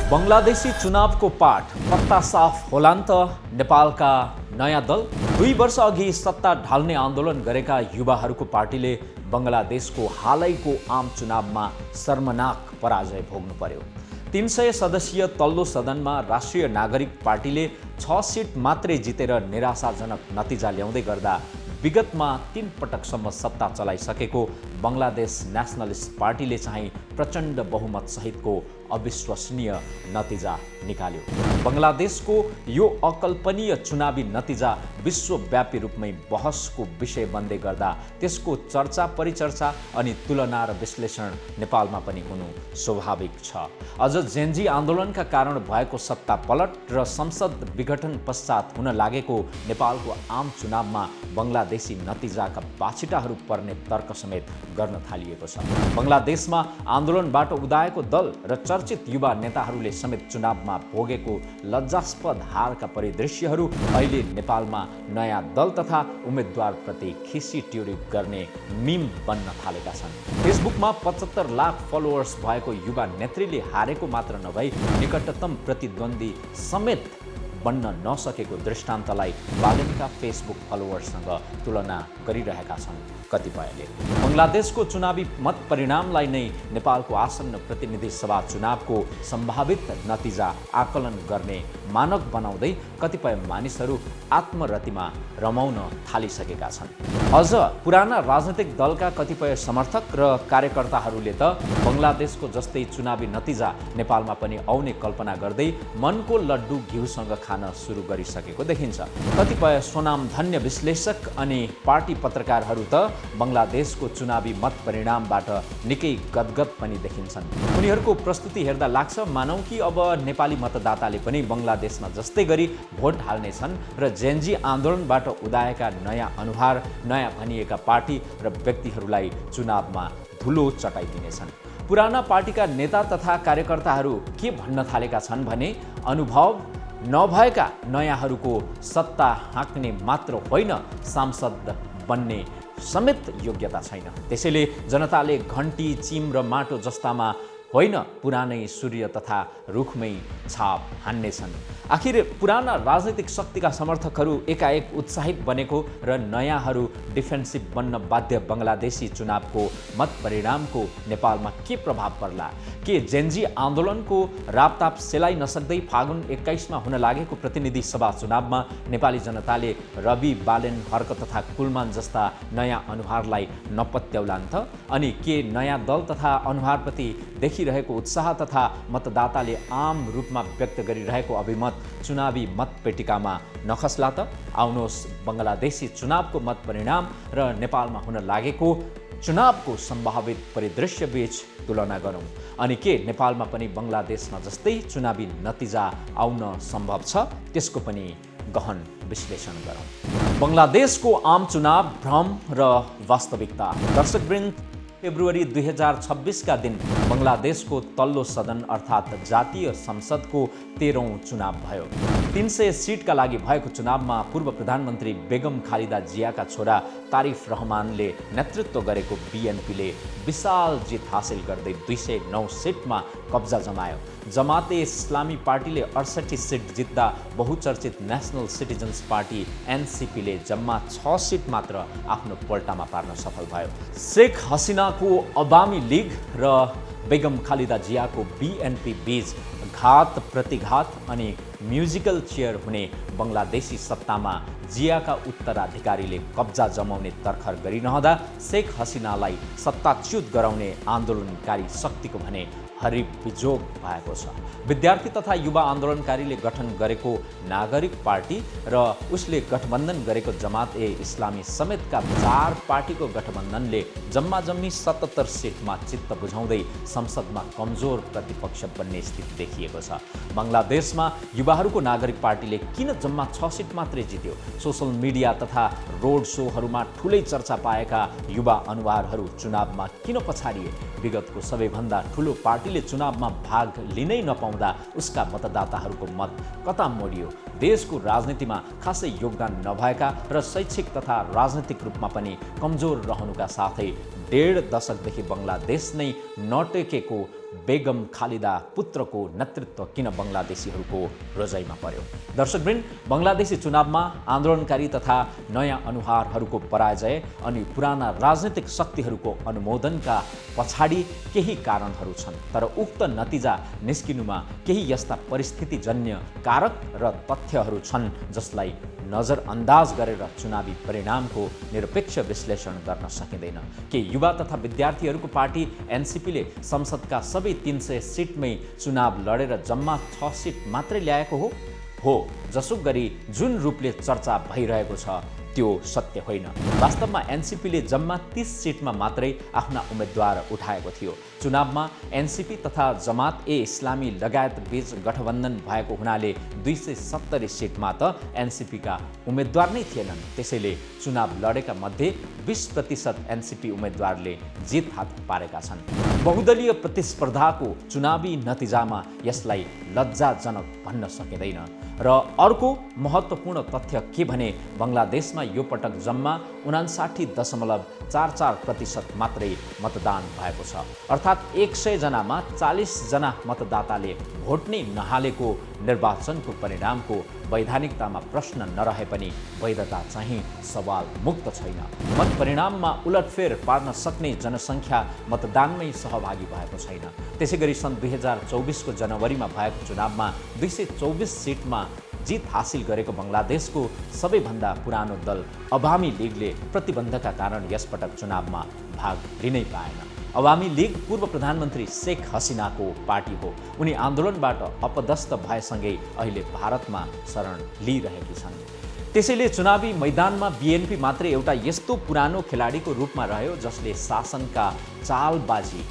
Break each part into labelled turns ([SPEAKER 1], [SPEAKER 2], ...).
[SPEAKER 1] बङ्गलादेशी चुनावको पाठ पत्ता साफ होलान् त नेपालका नयाँ दल 2 वर्ष अघि सत्ता ढाल्ने आन्दोलन गरेका युवाहरूको पार्टीले बङ्गलादेशको हालैको आम चुनावमा शर्मनाक पराजय भोग्नु पर्यो। 300 सदस्यीय तल्लो सदनमा राष्ट्रिय नागरिक पार्टीले 6 सिट मात्रै जितेर निराशाजनक नतिजा ल्याउँदै गर्दा विगतमा 3 पटकसम्म सत्ता चलाइसकेको बङ्गलादेश नेसनलिस्ट पार्टीले चाहिँ प्रचण्ड बहुमत सहितको अविश्वसनीय नतिजा निकाल्यो। बङ्गलादेशको यो अकल्पनीय चुनावी नतिजा विश्वव्यापी रूपमै बहसको विषय बन्दै गर्दा त्यसको चर्चा परिचर्चा अनि तुलना र विश्लेषण नेपालमा पनि हुनु स्वाभाविक छ। अझ जेनजी आन्दोलनका कारण भएको सत्ता पलट र संसद विघटन पश्चात हुन लागेको नेपालको आम चुनावमा बङ्गलादेशी नतिजाका बाछिटाहरू पर्ने तर्क समेत गर्न थालिएको छ। बङ्गलादेशमा आन्दोलनबाट उदाएको दल र चर्चित युवा नेताहरूले समेत चुनावमा भोगेको लज्जास्पद हारका परिदृश्यहरू अहिले नेपालमा नयाँ दल तथा उम्मेद्वारप्रति खिसी ट्युरी गर्ने मिम बन्न थालेका छन्। फेसबुकमा 75 लाख फलोअर्स भएको युवा नेत्रीले हारेको मात्र नभई निकटतम प्रतिद्वन्दी समेत बन्न नसकेको दृष्टान्तलाई बालेनका फेसबुक फलोअर्ससँग तुलना गरिरहेका छन् कतिपयले। बङ्गलादेशको चुनावी मत परिणामलाई नै नेपालको आसन्न प्रतिनिधि सभा चुनावको सम्भावित नतिजा आकलन गर्ने मानक बनाउँदै कतिपय मानिसहरू आत्मरतिमा रमाउन थालिसकेका छन्। अझ पुराना राजनैतिक दलका कतिपय समर्थक र कार्यकर्ताहरूले त बङ्गलादेशको जस्तै चुनावी नतिजा नेपालमा पनि आउने कल्पना गर्दै मनको लड्डु घिउसँग खान सुरु गरिसकेको देखिन्छ। कतिपय स्वनामधन्य विश्लेषक अनि पार्टी पत्रकारहरू त बङ्गलादेशको चुनावी मत परिणामबाट निकै गदगद पनि देखिन्छन्। उनीहरूको प्रस्तुति हेर्दा लाग्छ मानौ कि अब नेपाली मतदाताले पनि बङ्गलादेशमा जस्तै गरी भोट हाल्नेछन् र जेनजी आन्दोलनबाट उदाएका नयाँ अनुहार नयाँ भनिएका पार्टी र व्यक्तिहरूलाई चुनावमा धुलो चटाइदिनेछन्। पुराना पार्टीका नेता तथा कार्यकर्ताहरू के भन्न थालेका छन् भने अनुभव नभएका नयाँहरूको सत्ता हाँक्ने मात्र होइन सांसद बन्ने समेत योग्यता छैन। त्यसैले जनताले घन्टी चिम र माटो जस्तामा होइन पुरानै सूर्य तथा रुखमै छाप हान्नेछन्। आखिर पुराना राजनीतिक शक्तिका समर्थकहरू एकाएक उत्साहित बनेको र नयाँहरू डिफेन्सिभ बन्न बाध्य बङ्गलादेशी चुनावको मत परिणामको नेपालमा के प्रभाव पर्ला? के जेनजी आन्दोलनको रापताप सेलाइ नसक्दै फागुन 21मा हुन लागेको प्रतिनिधि सभा चुनावमा नेपाली जनताले रवि बालेन हर्क तथा कुलमान जस्ता नयाँ अनुहारलाई नपत्याउलान् त? अनि के नयाँ दल तथा अनुहारप्रति देखिरहेको उत्साह तथा मतदाताले आम रूपमा व्यक्त गरिरहेको अभिमत चुनावी मतपेटिकामा नखस्ला त? आउनुहोस् बङ्गलादेशी चुनावको मत परिणाम र नेपालमा हुन लागेको चुनावको सम्भावित परिदृश्य बीच तुलना गरौँ। अनि के नेपालमा पनि बङ्गलादेशमा जस्तै चुनावी नतिजा आउन सम्भव छ? त्यसको पनि गहन विश्लेषण गरौँ। बङ्गलादेशको आम चुनाव भ्रम र वास्तविकता। दर्शकवृन्द, फेब्रुअरी 2026 का दिन बङ्गलादेशको तल्लो सदन अर्थात् जातीय संसदको 13औं चुनाव भयो। 300 सिटका लागि भएको चुनावमा पूर्व प्रधानमन्त्री बेगम खालिदा जियाका छोरा तारिफ रहमानले नेतृत्व गरेको बीएनपीले विशाल जित हासिल गर्दै 209 सिटमा कब्जा जमायो। जमाते इस्लामी पार्टीले 68 सिट जित्दा बहुचर्चित नेसनल सिटिजन्स पार्टी एनसीपीले जम्मा 6 सिट मात्र आफ्नो पोल्टामा पार्न सफल भयो। शेख हसिनाको अवामी लीग र बेगम खालिदा जियाको बीएनपी बीच घात प्रतिघात अनि म्युजिकल चेयर हुने बङ्गलादेशी सत्तामा जियाका उत्तराधिकारीले कब्जा जमाउने तर्खर गरिरहँदा शेख हसिनालाई सत्ताच्युत गराउने आन्दोलनकारी शक्तिको भने हरिप बिजोग भएको छ। विद्यार्थी तथा युवा आन्दोलनकारीले गठन गरेको नागरिक पार्टी र उसले गठबन्धन गरेको जमात ए इस्लामी समेतका 4 पार्टीको गठबन्धनले जम्मा जम्मी 77 सिटमा चित्त बुझाउँदै संसदमा कमजोर प्रतिपक्ष बन्ने स्थिति देखिएको छ। बङ्गलादेशमा युवाहरूको नागरिक पार्टीले किन जम्मा 6 सिट मात्रै जित्यो? सोसल मिडिया तथा रोड सोहरूमा ठुलै चर्चा पाएका युवा अनुहारहरू चुनावमा किन पछाडिए? विगतको सबैभन्दा ठुलो पार्टीले चुनावमा भाग लिनै नपाउँदा उसका मतदाताहरूको मत कता मोडियो? देशको राजनीतिमा खासै योगदान नभएका र शैक्षिक तथा राजनीतिक रूपमा पनि कमजोर रहनुका साथै 1.5 दशकदेखि बङ्गलादेश नै नटेकेको बेगम खालिदा पुत्रको नेतृत्व किन बङ्गलादेशीहरूको रोजाइमा पर्यो? दर्शकवृन्द, बङ्गलादेशी चुनावमा आन्दोलनकारी तथा नयाँ अनुहारहरूको पराजय अनि पुराना राजनीतिक शक्तिहरूको अनुमोदनका पछाडि केही कारणहरू छन्, तर उक्त नतिजा निस्किनुमा केही यस्ता परिस्थितिजन्य कारक र तथ्यहरू छन् जसलाई नजरअन्दाज गरेर चुनावी परिणामको निरपेक्ष विश्लेषण गर्न सकिँदैन। के युवा तथा विद्यार्थीहरूको पार्टी एनसीपीले संसदका सबै 300 सिटमै चुनाव लडेर जम्मा 6 सिट मात्रै ल्याएको हो? जसो गरी जुन रूपले चर्चा भइरहेको छ त्यो सत्य होइन। वास्तवमा एनसीपीले जम्मा 30 सिटमा मात्रै आफ्ना उम्मेद्वार उठाएको थियो। चुनावमा एनसीपी तथा जमात ए इस्लामी लगायत बीच गठबन्धन भएको हुनाले 270 सिटमा त एनसीपीका उम्मेद्वार नै थिएनन्। त्यसैले चुनाव लडेका मध्ये 20% एनसीपी उम्मेद्वारले जित हात पारेका छन्। बहुदलीय प्रतिस्पर्धाको चुनावी नतिजामा यसलाई लज्जाजनक भन्न सकिँदैन। र अर्को महत्त्वपूर्ण तथ्य के भने बङ्गलादेशमा यो पटक जम्मा 59.44% मात्रै मतदान भएको छ। अर्थात् 100 जनामा 40 जना मतदाताले भोट नै नहालेको निर्वाचनको परिणामको वैधानिकतामा प्रश्न नरहे पनि वैधता चाहिँ सवाल मुक्त छैन। मत परिणाममा उलटफेर पार्न सक्ने जनसङ्ख्या मतदानमै सहभागी भएको छैन। त्यसैगरी सन् 2024 को जनवरीमा भएको चुनावमा 224 सिटमा जित हासिल गरेको बङ्गलादेशको सबैभन्दा पुरानो दल अवामी लीगले प्रतिबन्धका कारण यसपटक चुनावमा भाग लिनै पाएन। अवामी लीग पूर्व प्रधानमन्त्री शेख हसिनाको पार्टी हो। उनी आन्दोलनबाट अपदस्थ भएसँगै अहिले भारतमा शरण लिइरहेकी छन्। त्यसैले चुनावी मैदानमा बीएनपी मात्रै एउटा यस्तो पुरानो खेलाडीको रूपमा रह्यो जसले शासनका चालबाजी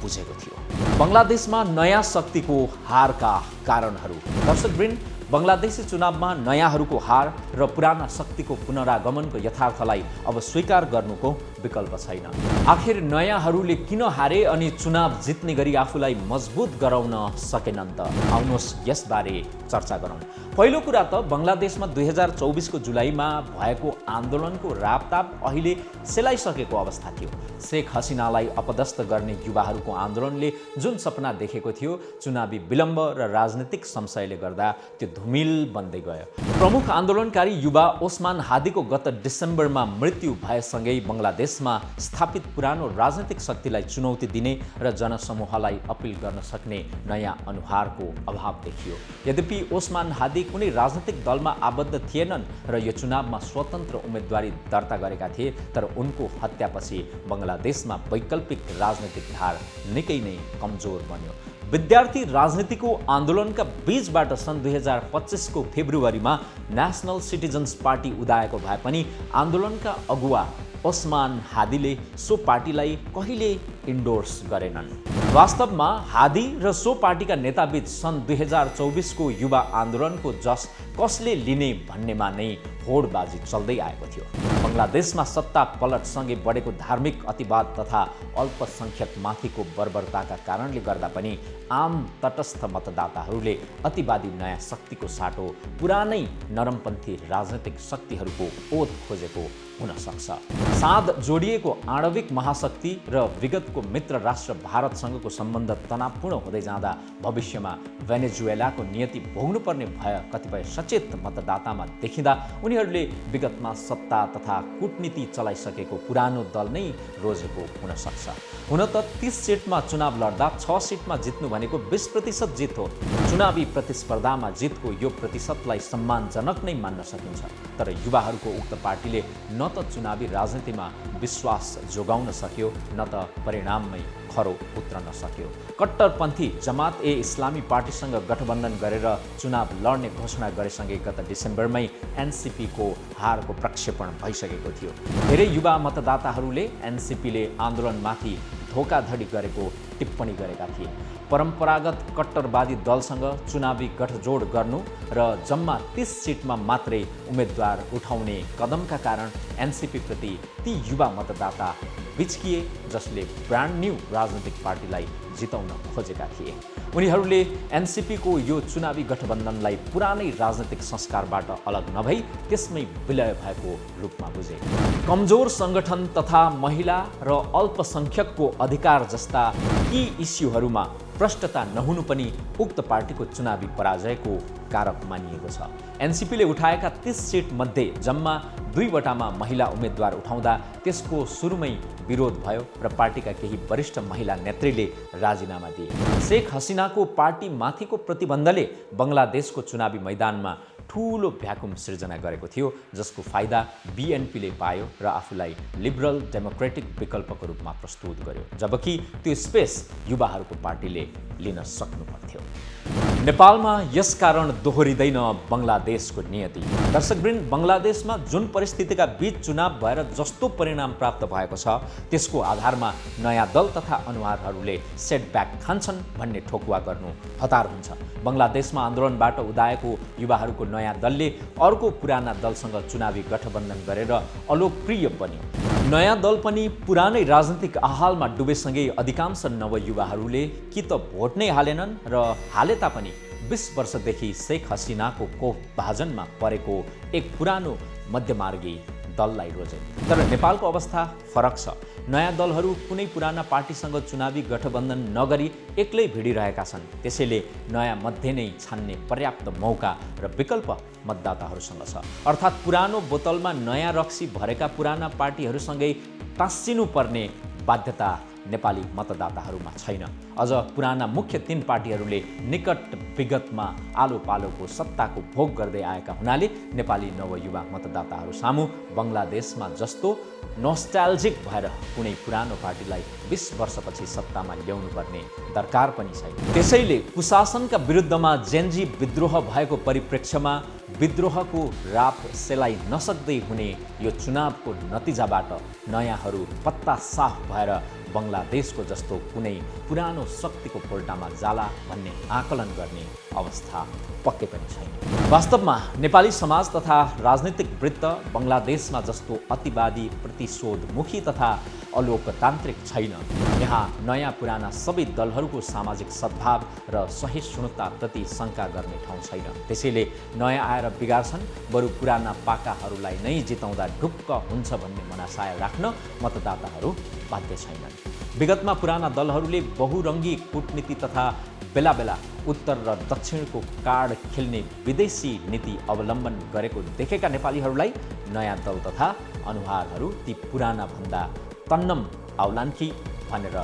[SPEAKER 1] बुझेको थियो। बङ्गलादेशमा नयाँ शक्तिको हारका कारणहरू। दर्शकवृन्द, बङ्गलादेशी चुनावमा नयाँहरूको हार र पुराना शक्तिको पुनरागमनको यथार्थलाई अब स्वीकार गर्नुको विकल्प छैन। आखिर नयाँहरूले किन हारे अनि चुनाव जित्ने गरी आफूलाई मजबुत गराउन सकेनन् त? आउनुहोस् यसबारे चर्चा गरौँ। पहिलो कुरा त बङ्गलादेशमा 2024 को जुलाईमा भएको आन्दोलनको रापताप अहिले सेलाइसकेको अवस्था थियो। शेख हसिनालाई अपदस्थ गर्ने युवाहरूको आन्दोलनले जुन सपना देखेको थियो, चुनावी विलम्ब र राजनीतिक संशयले गर्दा त्यो धुमिल बन्दै गयो। प्रमुख आन्दोलनकारी युवा ओस्मान हादीको गत डिसेम्बरमा मृत्यु भएसँगै बङ्गलादेशमा स्थापित पुरानो राजनीतिक शक्तिलाई चुनौती दिने र जनसमूहलाई अपिल गर्न सक्ने नयाँ अनुहारको अभाव देखियो। यद्यपि ओस्मान हादी कुनै राजनीतिक दलमा आबद्ध थिएनन् र यो चुनावमा स्वतन्त्र उम्मेदवारी दर्ता गरेका थिए, तर उनको हत्यापछि बङ्गलादेशमा वैकल्पिक राजनीतिक धार निकै नै कमजोर बन्यो। विद्यार्थी राजनीतिको आन्दोलनका बीचबाट सन् 2025 को फेब्रुअरीमा नेसनल सिटिजन्स पार्टी उदाएको भए पनि आन्दोलनका अगुवा ओस्मान हादीले सो पार्टीलाई कहिले इन्डोर्स गरेनन्। वास्तवमा हादी र सो पार्टीका नेताबीच सन् 2024 को युवा आन्दोलनको जस कसले लिने भन्नेमा नै होडबाजी चल्दै आएको थियो। बङ्गलादेशमा सत्ता पलटसँगै बढेको धार्मिक अतिवाद तथा अल्पसङ्ख्यकमाथिको बर्बरताका कारणले गर्दा पनि आम तटस्थ मतदाताहरूले अतिवादी नयाँ शक्तिको साटो पुरानै नरमपन्थी राजनैतिक शक्तिहरूको ओत खोजेको हुन सक्छ। साँध जोडिएको आणविक महाशक्ति र विगतको मित्र राष्ट्र भारतसँगको सम्बन्ध तनावपूर्ण हुँदै जाँदा भविष्यमा भेनेजुएलाको नियति भोग्नुपर्ने भय कतिपय सचेत मतदातामा देखिँदा उनीहरूले विगतमा सत्ता तथा कूटनीति चलाइसकेको पुरानो दल नै रोजेको हुन सक्छ। हुन त 30 सिटमा चुनाव लड्दा 6 सिटमा जित्नु भनेको 20% जित हो। चुनावी प्रतिस्पर्धामा जितको यो प्रतिशतलाई सम्मानजनक नै मान्न सकिन्छ। तर युवाहरूको उक्त पार्टीले न त चुनावी राजनीतिमा विश्वास जोगाउन सक्यो, न त परिणाममै खरो उत्रन सक्यो। कट्टरपन्थी जमात ए इस्लामी पार्टीसँग गठबन्धन गरेर चुनाव लड्ने घोषणा गरेसँगै गत डिसेम्बरमै एनसीपीको हारको प्रक्षेपण भइसकेको थियो। धेरै युवा मतदाताहरूले एनसीपीले आन्दोलनमाथि धोकाधडी गरेको टिप्पणी गरेका थिए। परम्परागत कट्टरवादी दलसँग चुनावी गठजोड गर्नु र जम्मा 30 सिटमा मात्रै उम्मेद्वार उठाउने कदमका कारण एनसीपी प्रति ती युवा मतदाता बिच्किए जसले ब्रान्ड न्यू राजनैतिक पार्टीलाई जिताउन खोजेका थिए। उनीहरूले एनसीपीको यो चुनावी गठबन्धनलाई पुरानै राजनैतिक संस्कारबाट अलग नभई त्यसमै विलय भएको रूपमा बुझे। कमजोर सङ्गठन तथा महिला र अल्पसङ्ख्यकको अधिकार जस्ता यी इस्युहरूमा भ्रष्टता नहुनु पनि उक्त पार्टीको चुनावी पराजयको कारक मानिएको छ। एनसीपीले उठाएका 30 सिट मध्ये जम्मा 2 वटामा महिला उम्मेद्वार उठाउँदा त्यसको सुरुमै विरोध भयो र पार्टीका केही वरिष्ठ महिला नेत्रीले राजीनामा दिए। शेख हसिनाको पार्टी माथिको प्रतिबन्धले बङ्गलादेशको चुनावी मैदानमा ठूलो भ्याकुम सिर्जना गरेको थियो, जसको फाइदा बीएनपीले पायो र आफूलाई लिबरल डेमोक्रेटिक विकल्पको रूपमा प्रस्तुत गर्यो, जबकि त्यो स्पेस युवाहरूको पार्टीले लिन सक्नु पर्थ्यो। नेपालमा यसकारण दोहोरिँदैन बङ्गलादेशको नियति। दर्शकवृन्द, बङ्गलादेशमा जुन परिस्थितिका बीच चुनाव भएर जस्तो परिणाम प्राप्त भएको छ त्यसको आधारमा नयाँ दल तथा अनुहारहरूले सेटब्याक खान्छन् भन्ने ठोकुवा गर्नु हतार हुन्छ। बङ्गलादेशमा आन्दोलनबाट उदाएको युवाहरूको नयाँ दलले अर्को पुराना दलसँग चुनावी गठबन्धन गरेर अलोकप्रिय बन्यो। नयाँ दल पनि पुरानै राजनीतिक आहालमा डुबेसँगै अधिकांश नवयुवाहरूले कि त भोट नै हालेनन् र हाले तापनि 20 वर्षदेखि शेख हसिनाको कोपभाजनमा परेको एक पुरानो मध्यमार्गी दललाई रोजे। तर नेपालको अवस्था फरक छ। नयाँ दलहरू कुनै पुराना पार्टीसँग चुनावी गठबन्धन नगरी एक्लै भिडिरहेका छन्। त्यसैले नयाँ मध्ये नै छान्ने पर्याप्त मौका र विकल्प मतदाताहरूसँग छ। अर्थात् पुरानो बोतलमा नयाँ रक्सी भरेका पुराना पार्टीहरूसँगै टाँसिनु पर्ने बाध्यता नेपाली मतदाताहरूमा छैन। अझ पुराना मुख्य 3 पार्टीहरूले निकट विगतमा आलो पालोको सत्ताको भोग गर्दै आएका हुनाले नेपाली नवयुवा मतदाताहरू सामु बङ्गलादेशमा जस्तो नोस्टाल्जिक भएर कुनै पुरानो पार्टीलाई 20 वर्षपछि सत्तामा ल्याउनु पर्ने दरकार पनि छैन। त्यसैले कुशासनका विरुद्धमा जेनजी विद्रोह भएको परिप्रेक्ष्यमा विद्रोहको राप सेलाइ नसक्दै हुने यो चुनावको नतिजाबाट नयाँहरू पत्ता साफ भएर बङ्गलादेशको जस्तो कुनै पुरानो शक्तिको पोल्टामा जाला भन्ने आकलन गर्ने अवस्था पक्कै पनि छैन। वास्तवमा नेपाली समाज तथा राजनीतिक वृत्त बङ्गलादेशमा जस्तो अतिवादी, प्रतिशोधमुखी तथा अलोकतान्त्रिक छैन। यहाँ नयाँ पुराना सबै दलहरूको सामाजिक सद्भाव र सहिष्णुताप्रति शङ्का गर्ने ठाउँ छैन। त्यसैले नयाँ आएर बिगार्छन्, बरु पुराना पाकाहरूलाई नै जिताउँदा ढुक्क हुन्छ भन्ने मनासाय राख्न मतदाताहरू बाध्य छैनन्। विगतमा पुराना दलहरूले बहुरङ्गी कूटनीति तथा बेला बेला उत्तर र दक्षिणको कार्ड खेल्ने विदेशी नीति अवलम्बन गरेको देखेका नेपालीहरूलाई नयाँ दल तथा अनुहारहरू ती पुराना भन्दा तन्नम आउलान् कि भनेर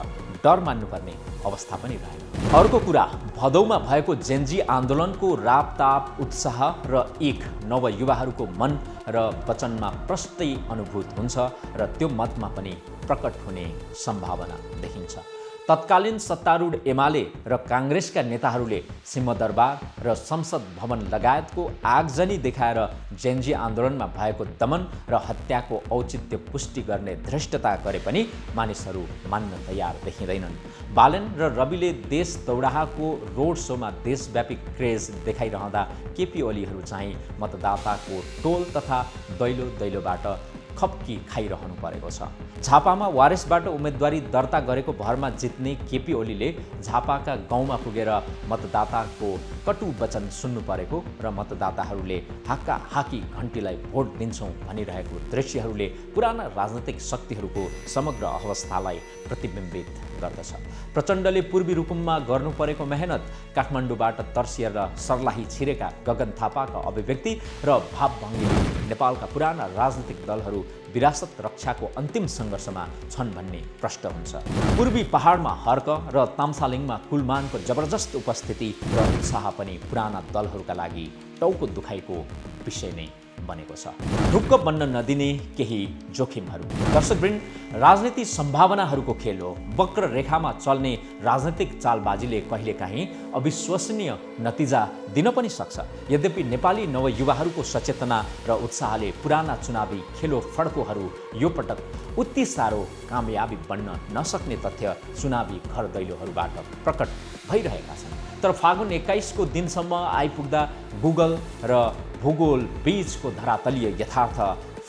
[SPEAKER 1] डर मान्नुपर्ने अवस्था पनि रहेन। अर्को कुरा, भदौमा भएको जेनजी आन्दोलनको रापताप, उत्साह र एक नवयुवाहरूको मन र वचनमा प्रष्टै अनुभूत हुन्छ र त्यो मतमा पनि प्रकट हुने सम्भावना देखिन्छ। तत्कालीन सत्तारूढ एमाले र काङ्ग्रेसका नेताहरूले सिंहदरबार र संसद भवन लगायतको आगजनी देखाएर जेनजी आन्दोलनमा भएको दमन र हत्याको औचित्य पुष्टि गर्ने धृष्टता गरे पनि मानिसहरू मान्न तयार देखिँदैनन्। बालेन र रविले देश दौडाहाको रोड शोमा देशव्यापी क्रेज देखाइरहँदा केपी ओलीहरू चाहिँ मतदाताको टोल तथा दैलो दैलोबाट खप्की खाइरहनु परेको छ। झापामा वारेसबाट उम्मेदवारी दर्ता गरेको भरमा जित्ने केपी ओलीले झापाका गाउँमा पुगेर मतदाताको कटु वचन सुन्नु परेको र मतदाताहरूले हाक्का हाकी घन्टीलाई भोट दिन्छौँ भनिरहेको दृश्यहरूले पुराना राजनैतिक शक्तिहरूको समग्र अवस्थालाई प्रतिबिम्बित गर्दछ। प्रचण्डले पूर्वी रुकुममा गर्नु परेको मेहनत, काठमाडौँबाट तर्सिएर सर्लाही छिरेका गगन थापाका अभिव्यक्ति र भावभङ्गीले नेपालका पुराना राजनीतिक दलहरू विरासत रक्षाको अन्तिम सङ्घर्षमा छन् भन्ने प्रष्ट हुन्छ। पूर्वी पहाडमा हर्क र तामसालिङमा कुलमानको जबरजस्त उपस्थिति र उत्साह पनि पुराना दलहरूका लागि टाउको दुखाइको विषय नै बनेको छ। ढुक्क बन्न नदिने केही जोखिमहरू। दर्शकवृन्द, राजनीति सम्भावनाहरूको खेल हो। वक्र रेखामा चल्ने राजनीतिक चालबाजीले कहिलेकाहीँ अविश्वसनीय नतिजा दिन पनि सक्छ। यद्यपि नेपाली नवयुवाहरूको सचेतना र उत्साहले पुराना चुनावी खेलो फड्कोहरू यो पटक उति साह्रो कामयाबी बन्न नसक्ने तथ्य चुनावी घर दैलोहरूबाट प्रकट भइरहेका छन्। तर फागुन 21 को दिनसम्म आइपुग्दा गुगल र भूगोल बीचको धरातलीय यथार्थ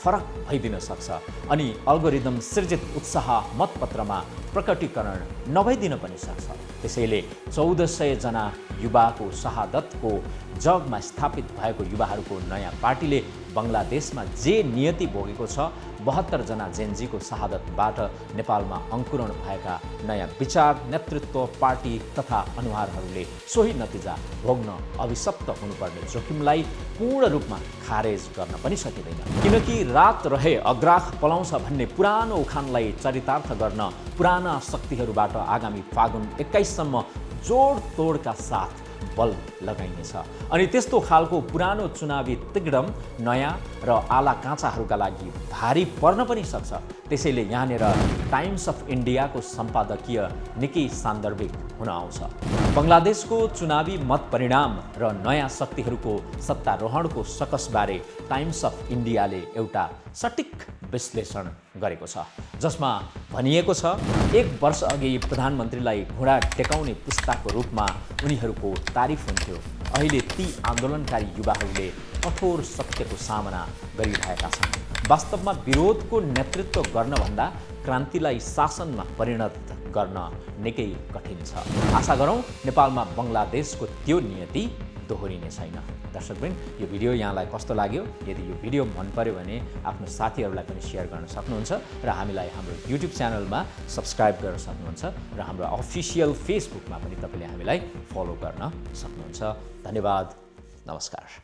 [SPEAKER 1] फरक भइदिन सक्छ अनि अल्गोरिदम सृजित उत्साह मतपत्रमा प्रकटीकरण नभइदिन पनि सक्छ। त्यसैले 1400 जना युवाको शहादतको जगमा स्थापित भएको युवाहरूको नयाँ पार्टीले बङ्गलादेशमा जे नियति भोगेको छ, 72 जना जेनजीको शहादतबाट नेपालमा अंकुरण भएका नयाँ विचार, नेतृत्व, पार्टी तथा अनुहारहरूले सोही नतिजा भोग्न अभिशप्त हुनुपर्ने जोखिमलाई पूर्ण रूपमा खारेज गर्न पनि सकिँदैन। किनकि रात रहे अग्राह पलाउँछ भन्ने पुरानो उखानलाई चरितार्थ गर्न पुराना शक्तिहरूबाट आगामी फागुन 21 सम्म जोडतोडका साथ बल लगाइनेछ। अनि त्यस्तो खालको पुरानो चुनावी तिग्डम नयाँ र आला काँचाहरूका लागि भारी पर्न पनि सक्छ। त्यसैले यहाँनिर टाइम्स अफ इन्डियाको सम्पादकीय निकै सान्दर्भिक हुन आउँछ। बङ्गलादेशको चुनावी मत परिणाम र नयाँ शक्तिहरूको सत्तारोहणको सकसबारे टाइम्स अफ इन्डियाले एउटा सटिक विश्लेषण गरेको छ, जसमा भनिएको छ 1 वर्ष अघि प्रधानमन्त्रीलाई घुँडा टेकाउने पुस्ताको रूपमा उनीहरूको तारिफ हुन्थ्यो। अहिले ती आन्दोलनकारी युवाहरूले कठोर सत्यको सामना गरिरहेका छन्। वास्तवमा विरोधको नेतृत्व गर्नभन्दा क्रान्तिलाई शासनमा परिणत गर्न निकै कठिन छ। आशा गरौँ नेपालमा बङ्गलादेशको त्यो नियति दोहोरिने छैन। दर्शकवृन्द, यो भिडियो यहाँलाई कस्तो लाग्यो? यदि यो भिडियो मन पर्यो भने आफ्नो साथीहरूलाई पनि सेयर गर्न सक्नुहुन्छ र हामीलाई हाम्रो युट्युब च्यानलमा सब्स्क्राइब गर्न सक्नुहुन्छ र हाम्रो अफिसियल फेसबुकमा पनि तपाईँले हामीलाई फलो गर्न सक्नुहुन्छ। धन्यवाद। नमस्कार।